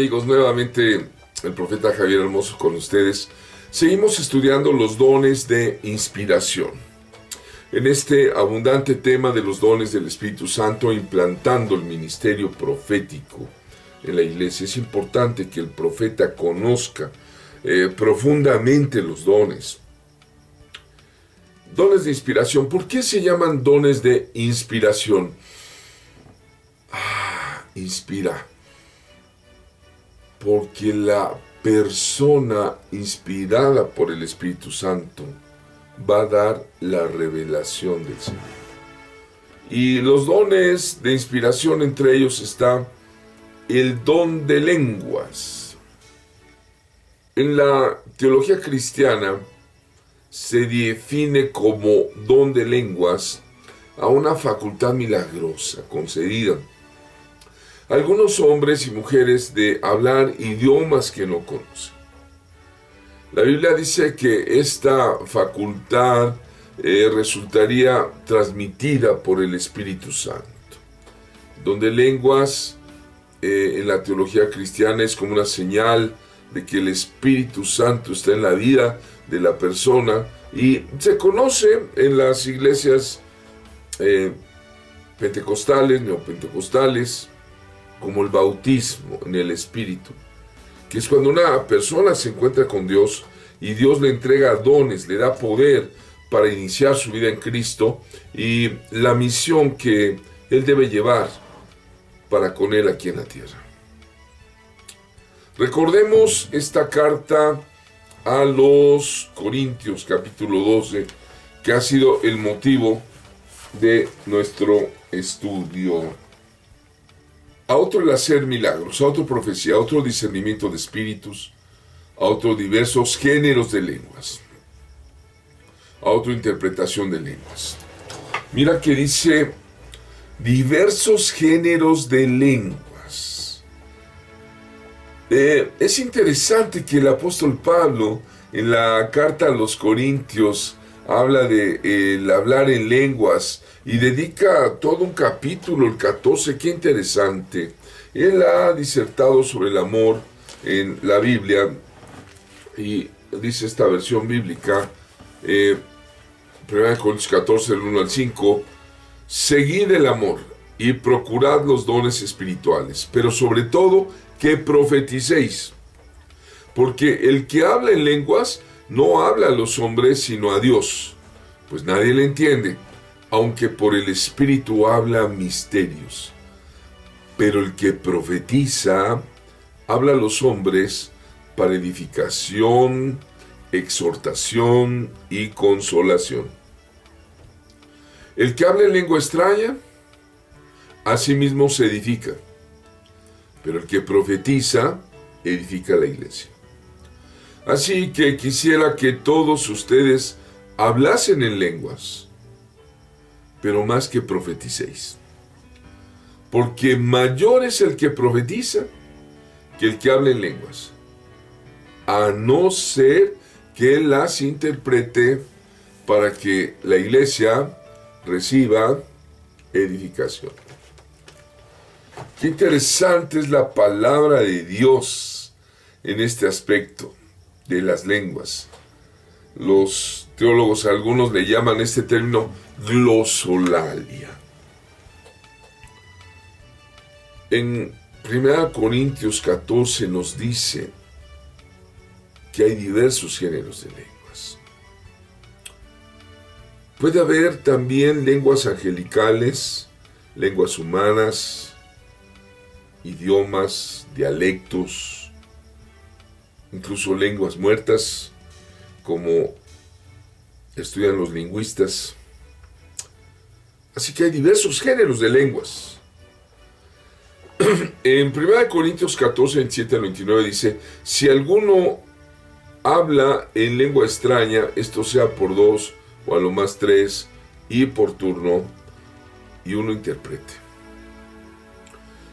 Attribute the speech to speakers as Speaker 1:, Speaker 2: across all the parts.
Speaker 1: amigos? Nuevamente el profeta Javier Hermoso con ustedes. Seguimos estudiando los dones de inspiración. En este abundante tema de los dones del Espíritu Santo, implantando el ministerio profético en la iglesia. Es importante que el profeta conozca profundamente los dones. Dones de inspiración. ¿Por qué se llaman dones de inspiración? Inspira. Porque la persona inspirada por el Espíritu Santo va a dar la revelación del Señor. Y los dones de inspiración, entre ellos está el don de lenguas. En la teología cristiana se define como don de lenguas a una facultad milagrosa concedida a algunos hombres y mujeres de hablar idiomas que no conocen. La Biblia dice que esta facultad resultaría transmitida por el Espíritu Santo. Don de lenguas en la teología cristiana es como una señal de que el Espíritu Santo está en la vida de la persona, y se conoce en las iglesias pentecostales, neopentecostales, como el bautismo en el Espíritu, que es cuando una persona se encuentra con Dios y Dios le entrega dones, le da poder para iniciar su vida en Cristo y la misión que Él debe llevar para con Él aquí en la tierra. Recordemos esta carta a los Corintios, capítulo 12, que ha sido el motivo de nuestro estudio. A otro el hacer milagros, a otro profecía, a otro discernimiento de espíritus, a otro diversos géneros de lenguas, a otro interpretación de lenguas. Mira que dice diversos géneros de lenguas. Es interesante que el apóstol Pablo en la carta a los Corintios habla de el hablar en lenguas y dedica todo un capítulo, el 14, qué interesante. Él ha disertado sobre el amor en la Biblia y dice esta versión bíblica, 1 Corintios 14, del 1 al 5, seguid el amor y procurad los dones espirituales, pero sobre todo que profeticéis, porque el que habla en lenguas no habla a los hombres sino a Dios, pues nadie le entiende, aunque por el Espíritu habla misterios. Pero el que profetiza habla a los hombres para edificación, exhortación y consolación. El que habla en lengua extraña, a sí mismo se edifica, pero el que profetiza edifica la iglesia. Así que quisiera que todos ustedes hablasen en lenguas, pero más que profeticéis. Porque mayor es el que profetiza que el que habla en lenguas, a no ser que las interprete para que la iglesia reciba edificación. Qué interesante es la palabra de Dios en este aspecto de las lenguas. Los teólogos, algunos le llaman este término glosolalia. En 1 Corintios 14 nos dice que hay diversos géneros de lenguas. Puede haber también lenguas angelicales, lenguas humanas, idiomas, dialectos, incluso lenguas muertas, como estudian los lingüistas. Así que hay diversos géneros de lenguas. En 1 Corintios 14, 27 al 29 dice, si alguno habla en lengua extraña, esto sea por 2 o a lo más 3, y por turno, y uno interprete.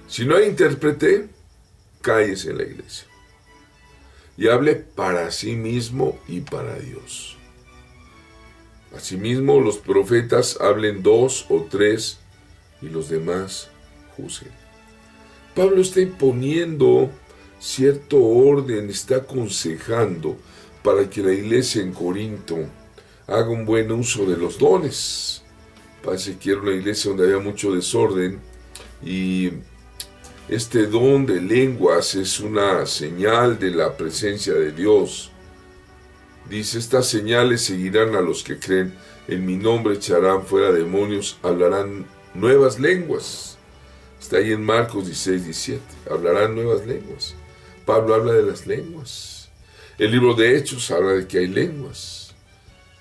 Speaker 1: Si no hay intérprete, cállese en la iglesia y hable para sí mismo y para Dios. Asimismo, los profetas hablen 2 o 3 y los demás juzguen. Pablo está imponiendo cierto orden, está aconsejando para que la iglesia en Corinto haga un buen uso de los dones. Parece que era una iglesia donde había mucho desorden y este don de lenguas es una señal de la presencia de Dios. Dice, estas señales seguirán a los que creen, en mi nombre echarán fuera demonios, hablarán nuevas lenguas. Está ahí en Marcos 16:17, hablarán nuevas lenguas. Pablo habla de las lenguas. El libro de Hechos habla de que hay lenguas.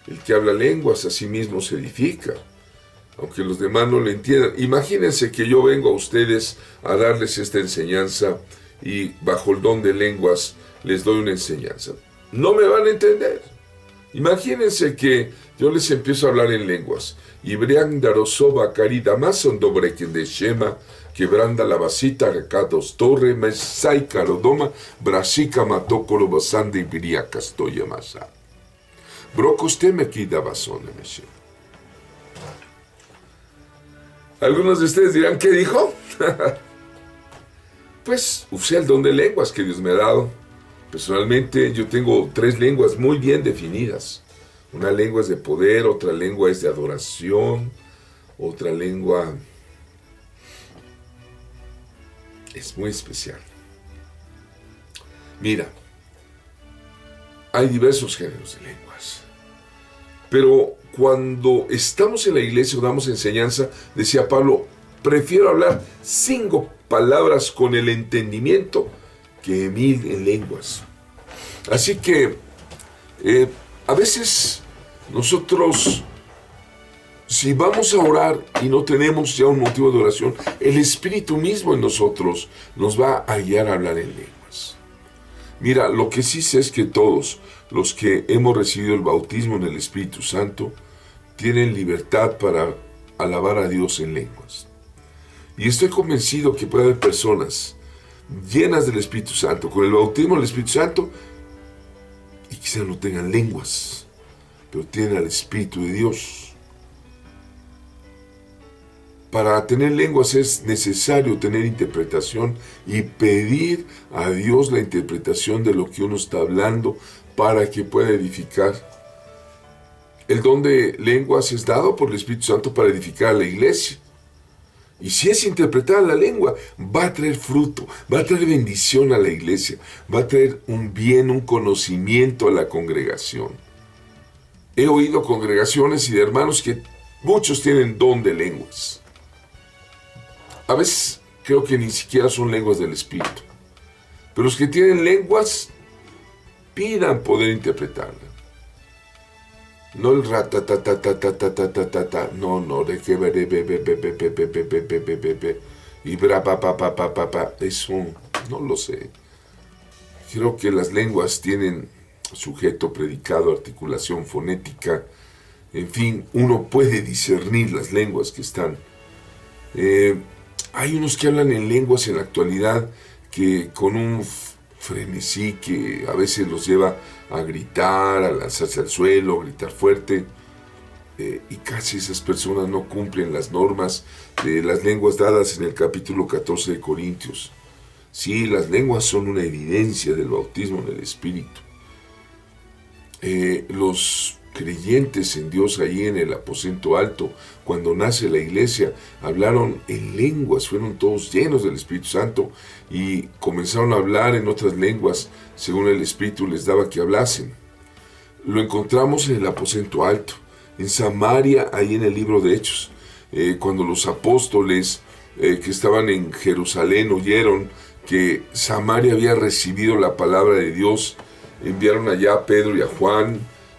Speaker 1: El que habla lenguas a sí mismo se edifica, aunque los demás no le entiendan. Imagínense que yo vengo a ustedes a darles esta enseñanza y bajo el don de lenguas les doy una enseñanza. No me van a entender. Imagínense que yo les empiezo a hablar en lenguas. Ibrian darosova carida más ondobreken de shema, quebranda la vasita recados torre, mesai carodoma, brasica matocolo basande y viria castoya masa. Brocos teme quida basone meshe. Algunos de ustedes dirán, ¿qué dijo? Pues usé el don de lenguas que Dios me ha dado. Personalmente yo tengo 3 lenguas muy bien definidas. Una lengua es de poder, otra lengua es de adoración, otra lengua es muy especial. Mira, hay diversos géneros de lenguas, pero cuando estamos en la iglesia o damos enseñanza, decía Pablo, prefiero hablar 5 palabras con el entendimiento que 1000 en lenguas. Así que a veces nosotros, si vamos a orar y no tenemos ya un motivo de oración, el Espíritu mismo en nosotros nos va a guiar a hablar en lenguas. Mira, lo que sí sé es que todos los que hemos recibido el bautismo en el Espíritu Santo tienen libertad para alabar a Dios en lenguas. Y estoy convencido que puede haber personas llenas del Espíritu Santo, con el bautismo del Espíritu Santo, y quizá no tengan lenguas, pero tienen al Espíritu de Dios. Para tener lenguas es necesario tener interpretación y pedir a Dios la interpretación de lo que uno está hablando para que pueda edificar. El don de lenguas es dado por el Espíritu Santo para edificar a la iglesia. Y si es interpretada la lengua, va a traer fruto, va a traer bendición a la iglesia, va a traer un bien, un conocimiento a la congregación. He oído congregaciones y de hermanos que muchos tienen don de lenguas. A veces creo que ni siquiera son lenguas del Espíritu. Pero los que tienen lenguas, pidan poder interpretarla. No el ratatatatatatatata, no, de que y eso no lo sé. Creo que las lenguas tienen sujeto, predicado, articulación fonética, en fin, uno puede discernir las lenguas que están. Hay unos que hablan en lenguas en la actualidad que con un frenesí que a veces los lleva a gritar, a lanzarse al suelo, a gritar fuerte, y casi esas personas no cumplen las normas de las lenguas dadas en el capítulo 14 de Corintios. Sí, las lenguas son una evidencia del bautismo en el Espíritu. Los creyentes en Dios ahí en el aposento alto, cuando nace la iglesia, hablaron en lenguas, fueron todos llenos del Espíritu Santo y comenzaron a hablar en otras lenguas según el Espíritu les daba que hablasen. Lo encontramos en el aposento alto, en Samaria, ahí en el libro de Hechos, cuando los apóstoles que estaban en Jerusalén oyeron que Samaria había recibido la palabra de Dios, enviaron allá a Pedro y a Juan,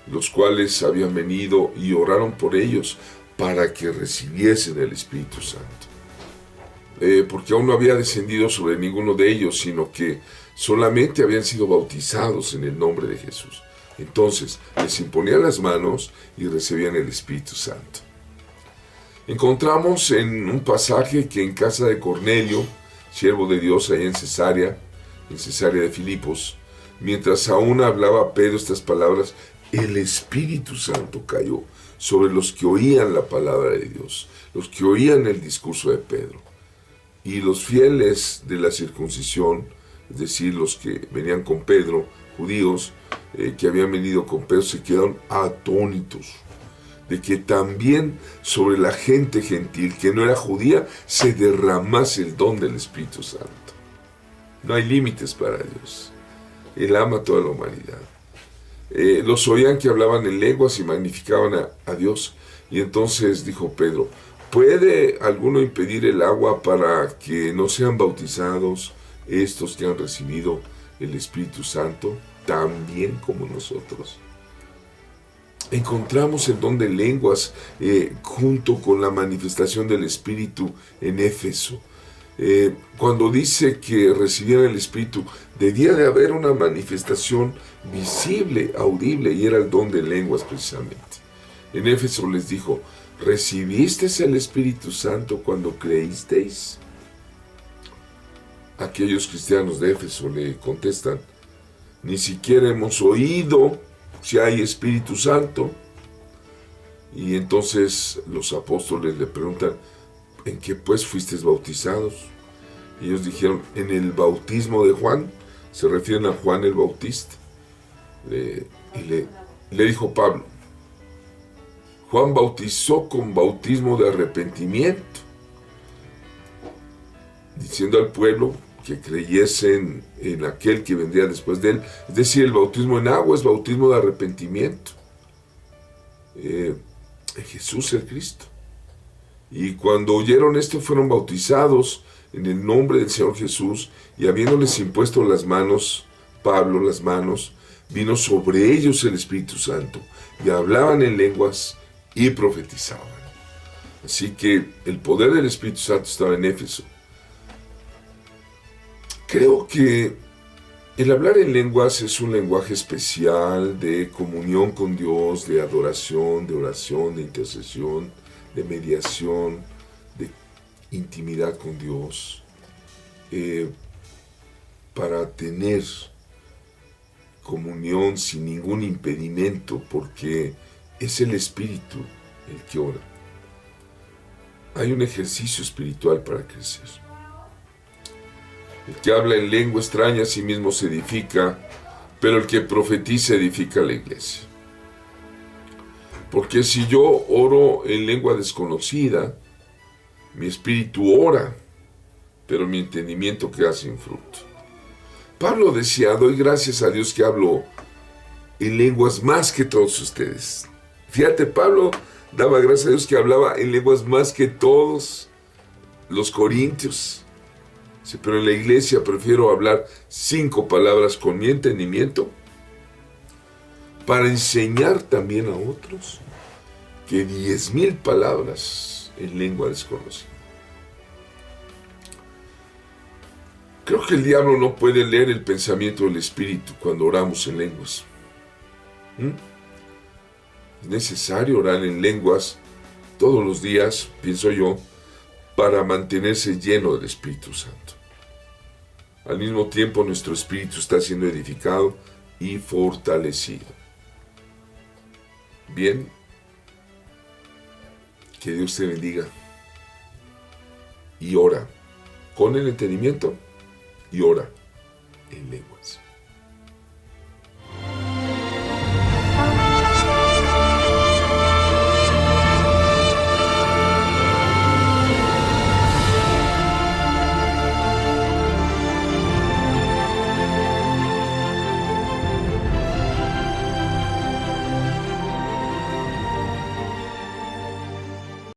Speaker 1: los cuales habían venido y oraron por ellos para que recibiesen el Espíritu Santo. Porque aún no había descendido sobre ninguno de ellos, sino que solamente habían sido bautizados en el nombre de Jesús. Entonces les imponían las manos y recibían el Espíritu Santo. Encontramos en un pasaje que en casa de Cornelio, siervo de Dios allá en Cesarea de Filipos, mientras aún hablaba Pedro estas palabras, el Espíritu Santo cayó sobre los que oían la palabra de Dios, los que oían el discurso de Pedro. Y los fieles de la circuncisión es decir, los que venían con Pedro, judíos, que habían venido con Pedro, se quedaron atónitos de que también sobre la gente gentil que no era judía se derramase el don del Espíritu Santo. No hay límites para Dios. Él ama a toda la humanidad. Los oían que hablaban en lenguas y magnificaban a Dios. Y entonces dijo Pedro: ¿puede alguno impedir el agua para que no sean bautizados estos que han recibido el Espíritu Santo también como nosotros? Encontramos el don de lenguas junto con la manifestación del Espíritu en Éfeso. Cuando dice que recibían el Espíritu, debía de haber una manifestación visible, audible, y era el don de lenguas precisamente. En Éfeso les dijo: ¿recibisteis el Espíritu Santo cuando creísteis? Aquellos cristianos de Éfeso le contestan: ni siquiera hemos oído si hay Espíritu Santo. Y entonces los apóstoles le preguntan: ¿en qué pues fuisteis bautizados? Y ellos dijeron: en el bautismo de Juan. Se refieren a Juan el Bautista. Le dijo Pablo: Juan bautizó con bautismo de arrepentimiento, diciendo al pueblo que creyesen en aquel que vendría después de él. Es decir, el bautismo en agua es bautismo de arrepentimiento. En Jesús el Cristo. Y cuando oyeron esto, fueron bautizados en el nombre del Señor Jesús, y habiéndoles impuesto las manos, Pablo las manos, vino sobre ellos el Espíritu Santo, y hablaban en lenguas y profetizaban. Así que el poder del Espíritu Santo estaba en Éfeso. Creo que el hablar en lenguas es un lenguaje especial de comunión con Dios, de adoración, de oración, de intercesión, de mediación, de intimidad con Dios, para tener comunión sin ningún impedimento, porque es el Espíritu el que ora. Hay un ejercicio espiritual para crecer. El que habla en lengua extraña a sí mismo se edifica, pero el que profetiza edifica la iglesia. Porque si yo oro en lengua desconocida, mi espíritu ora, pero mi entendimiento queda sin fruto. Pablo decía: doy gracias a Dios que hablo en lenguas más que todos ustedes. Fíjate, Pablo daba gracias a Dios que hablaba en lenguas más que todos los corintios. Sí, pero en la iglesia prefiero hablar 5 palabras con mi entendimiento para enseñar también a otros que 10,000 palabras en lengua desconocida. Creo que el diablo no puede leer el pensamiento del Espíritu cuando oramos en lenguas. Es necesario orar en lenguas todos los días, pienso yo, para mantenerse lleno del Espíritu Santo. Al mismo tiempo, nuestro espíritu está siendo edificado y fortalecido. Bien, que Dios te bendiga. Y ora con el entendimiento y ora en lenguas.